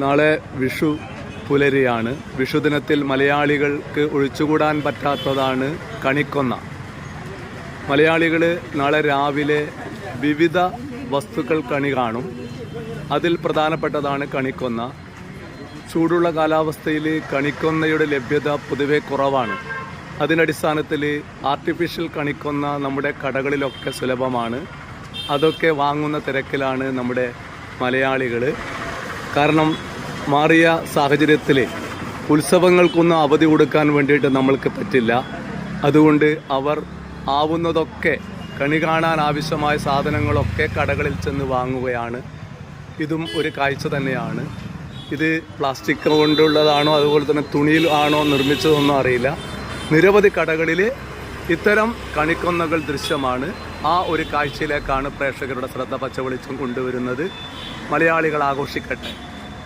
നാളെ വിഷു പുലരിയാണ്. വിഷുദിനത്തിൽ മലയാളികൾക്ക് ഒഴിച്ചുകൂടാൻ പറ്റാത്തതാണ് കണിക്കൊന്ന. മലയാളികൾ നാളെ രാവിലെ വിവിധ വസ്തുക്കൾ കണി കാണും. അതിൽ പ്രധാനപ്പെട്ടതാണ് കണിക്കൊന്ന. ചൂടുള്ള കാലാവസ്ഥയിൽ കണിക്കൊന്നയുടെ ലഭ്യത പൊതുവെ കുറവാണ്. അതിനടിസ്ഥാനത്തിൽ ആർട്ടിഫിഷ്യൽ കണിക്കൊന്ന നമ്മുടെ കടകളിലൊക്കെ സുലഭമാണ്. അതൊക്കെ വാങ്ങുന്ന തിരക്കിലാണ് നമ്മുടെ മലയാളികൾ. കാരണം മാറിയ സാഹചര്യത്തിൽ ഉത്സവങ്ങൾക്കൊന്നും അവധി കൊടുക്കാൻ വേണ്ടിയിട്ട് നമ്മൾക്ക് പറ്റില്ല. അതുകൊണ്ട് അവർ ആവുന്നതൊക്കെ കണി കാണാൻ ആവശ്യമായ സാധനങ്ങളൊക്കെ കടകളിൽ ചെന്ന് വാങ്ങുകയാണ്. ഇതും ഒരു കാഴ്ച തന്നെയാണ്. ഇത് പ്ലാസ്റ്റിക് കൊണ്ടുള്ളതാണോ അതുപോലെ തന്നെ തുണിയിൽ ആണോ നിർമ്മിച്ചതൊന്നും അറിയില്ല. നിരവധി കടകളിൽ ഇത്തരം കണിക്കൊന്നകൾ ദൃശ്യമാണ്. ആ ഒരു കാഴ്ചയിലേക്കാണ് പ്രേക്ഷകരുടെ ശ്രദ്ധ പച്ചവെളിച്ചം കൊണ്ടുവരുന്നത്. മലയാളികൾ ആഘോഷിക്കട്ടെ.